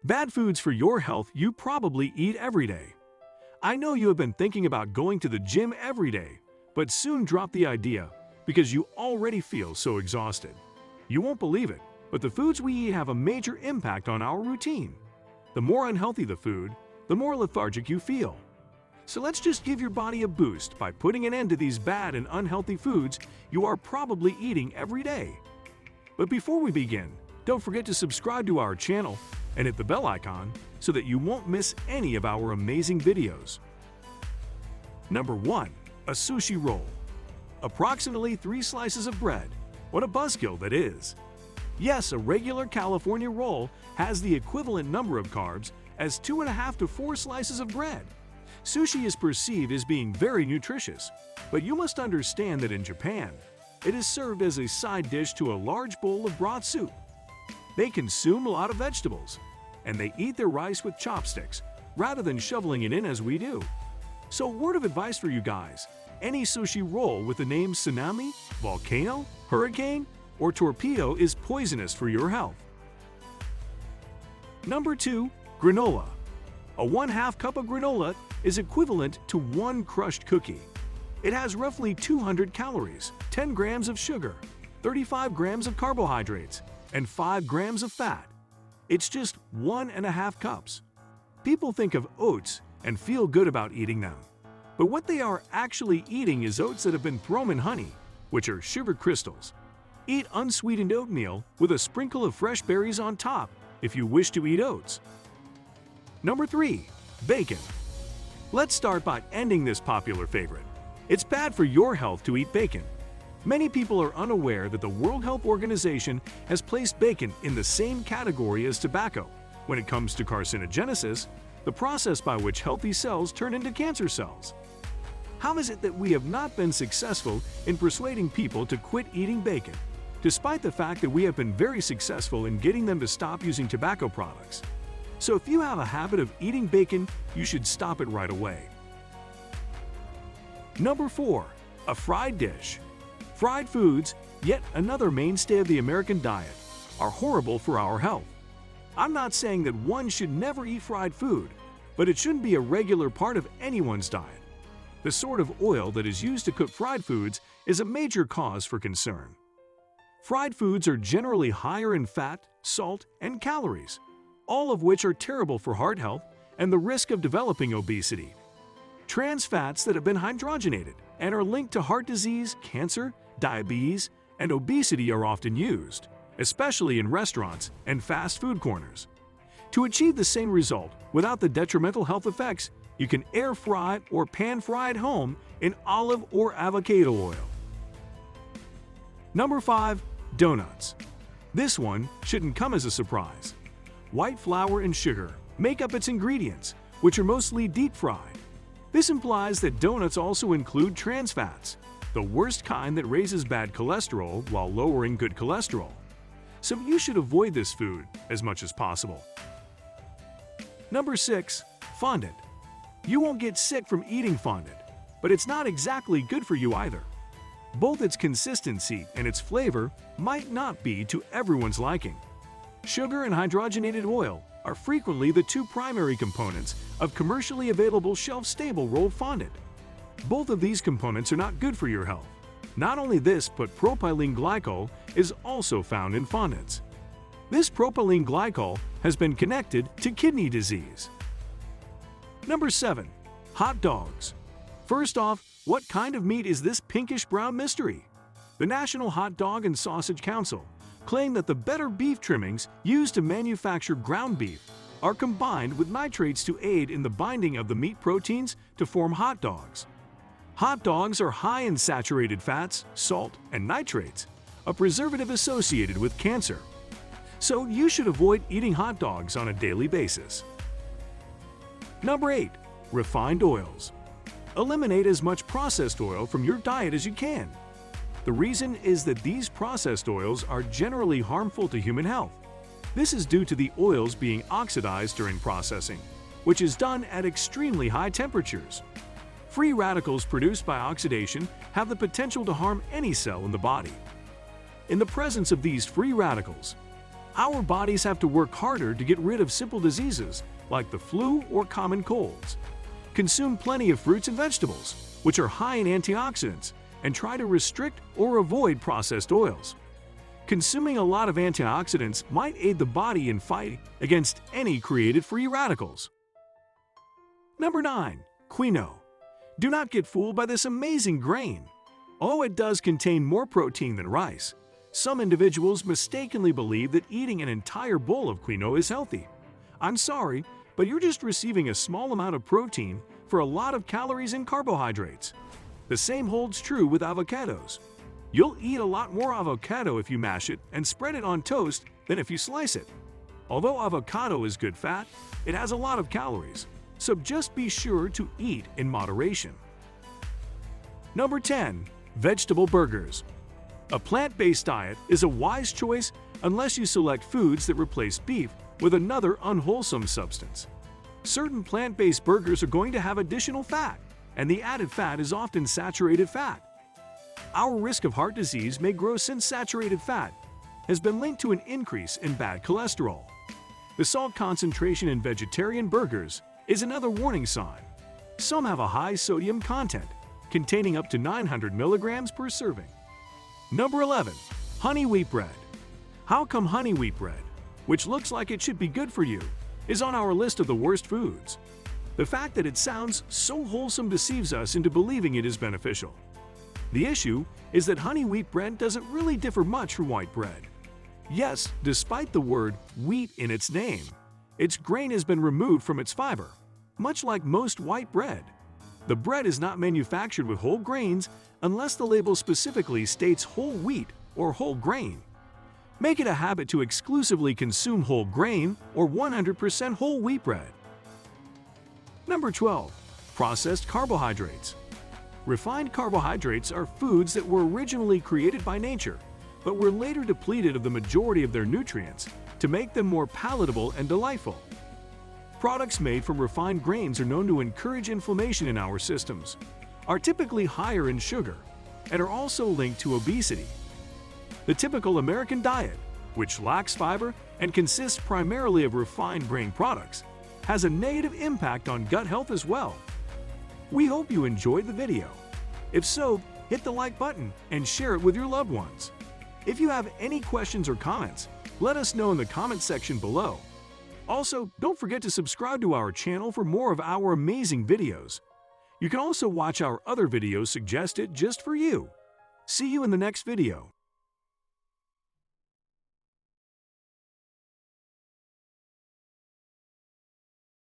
Bad foods for your health you probably eat every day. I know you have been thinking about going to the gym every day, but soon drop the idea because you already feel so exhausted. You won't believe it, but the foods we eat have a major impact on our routine. The more unhealthy the food, the more lethargic you feel. So let's just give your body a boost by putting an end to these bad and unhealthy foods you are probably eating every day. But before we begin, don't forget to subscribe to our channel and hit the bell icon so that you won't miss any of our amazing videos. Number 1. A sushi roll. Approximately 3 slices of bread. What a buzzkill that is! Yes, a regular California roll has the equivalent number of carbs as 2.5 to 4 slices of bread. Sushi is perceived as being very nutritious, but you must understand that in Japan, it is served as a side dish to a large bowl of broth soup. They consume a lot of vegetables, and they eat their rice with chopsticks rather than shoveling it in as we do. So, word of advice for you guys: any sushi roll with the name tsunami, volcano, hurricane, or torpedo is poisonous for your health. Number 2. Granola. A 1/2 cup of granola is equivalent to 1 crushed cookie. It has roughly 200 calories, 10 grams of sugar, 35 grams of carbohydrates, and 5 grams of fat. It's just 1.5 cups. People think of oats and feel good about eating them. But what they are actually eating is oats that have been thrown in honey, which are sugar crystals. Eat unsweetened oatmeal with a sprinkle of fresh berries on top if you wish to eat oats. Number 3. Bacon. Let's start by ending this popular favorite. It's bad for your health to eat bacon. Many people are unaware that the World Health Organization has placed bacon in the same category as tobacco when it comes to carcinogenesis, the process by which healthy cells turn into cancer cells. How is it that we have not been successful in persuading people to quit eating bacon, despite the fact that we have been very successful in getting them to stop using tobacco products? So if you have a habit of eating bacon, you should stop it right away. Number 4. A fried dish. Fried foods, yet another mainstay of the American diet, are horrible for our health. I'm not saying that one should never eat fried food, but it shouldn't be a regular part of anyone's diet. The sort of oil that is used to cook fried foods is a major cause for concern. Fried foods are generally higher in fat, salt, and calories, all of which are terrible for heart health and the risk of developing obesity. Trans fats that have been hydrogenated and are linked to heart disease, cancer, diabetes, and obesity are often used, especially in restaurants and fast food corners. To achieve the same result without the detrimental health effects, you can air fry or pan fry at home in olive or avocado oil. Number 5. Donuts. This one shouldn't come as a surprise. White flour and sugar make up its ingredients, which are mostly deep fried. This implies that donuts also include trans fats, the worst kind that raises bad cholesterol while lowering good cholesterol. So you should avoid this food as much as possible. Number 6. Fondant. You won't get sick from eating fondant, but it's not exactly good for you either. Both its consistency and its flavor might not be to everyone's liking. Sugar and hydrogenated oil are frequently the 2 primary components of commercially available shelf-stable rolled fondant. Both of these components are not good for your health. Not only this, but propylene glycol is also found in fondants. This propylene glycol has been connected to kidney disease. Number 7. Hot dogs. First off, what kind of meat is this pinkish-brown mystery? The National Hot Dog and Sausage Council claim that the better beef trimmings used to manufacture ground beef are combined with nitrates to aid in the binding of the meat proteins to form hot dogs. Hot dogs are high in saturated fats, salt, and nitrates, a preservative associated with cancer. So you should avoid eating hot dogs on a daily basis. Number 8. Refined oils. Eliminate as much processed oil from your diet as you can. The reason is that these processed oils are generally harmful to human health. This is due to the oils being oxidized during processing, which is done at extremely high temperatures. Free radicals produced by oxidation have the potential to harm any cell in the body. In the presence of these free radicals, Our bodies have to work harder to get rid of simple diseases like the flu or common colds. Consume plenty of fruits and vegetables, which are high in antioxidants, and try to restrict or avoid processed oils. Consuming a lot of antioxidants might aid the body in fighting against any created free radicals. Number 9. Quinoa. Do not get fooled by this amazing grain. Although it does contain more protein than rice, some individuals mistakenly believe that eating an entire bowl of quinoa is healthy. I'm sorry, but you're just receiving a small amount of protein for a lot of calories and carbohydrates. The same holds true with avocados. You'll eat a lot more avocado if you mash it and spread it on toast than if you slice it. Although avocado is good fat, it has a lot of calories, so just be sure to eat in moderation. Number 10. Vegetable burgers. A plant-based diet is a wise choice unless you select foods that replace beef with another unwholesome substance. Certain plant-based burgers are going to have additional fat, and the added fat is often saturated fat. Our risk of heart disease may grow since saturated fat has been linked to an increase in bad cholesterol. The salt concentration in vegetarian burgers is another warning sign. Some have a high sodium content, containing up to 900 milligrams per serving. Number 11. Honey wheat bread. How come honey wheat bread, which looks like it should be good for you, is on our list of the worst foods? The fact that it sounds so wholesome deceives us into believing it is beneficial. The issue is that honey wheat bread doesn't really differ much from white bread. Yes, despite the word wheat in its name, its grain has been removed from its fiber, much like most white bread. The bread is not manufactured with whole grains unless the label specifically states whole wheat or whole grain. Make it a habit to exclusively consume whole grain or 100% whole wheat bread. Number 12. Processed carbohydrates. Refined carbohydrates are foods that were originally created by nature, but were later depleted of the majority of their nutrients to make them more palatable and delightful. Products made from refined grains are known to encourage inflammation in our systems, are typically higher in sugar, and are also linked to obesity. The typical American diet, which lacks fiber and consists primarily of refined grain products, has a negative impact on gut health as well. We hope you enjoyed the video. If so, hit the like button and share it with your loved ones. If you have any questions or comments, let us know in the comment section below. Also, don't forget to subscribe to our channel for more of our amazing videos. You can also watch our other videos suggested just for you. See you in the next video.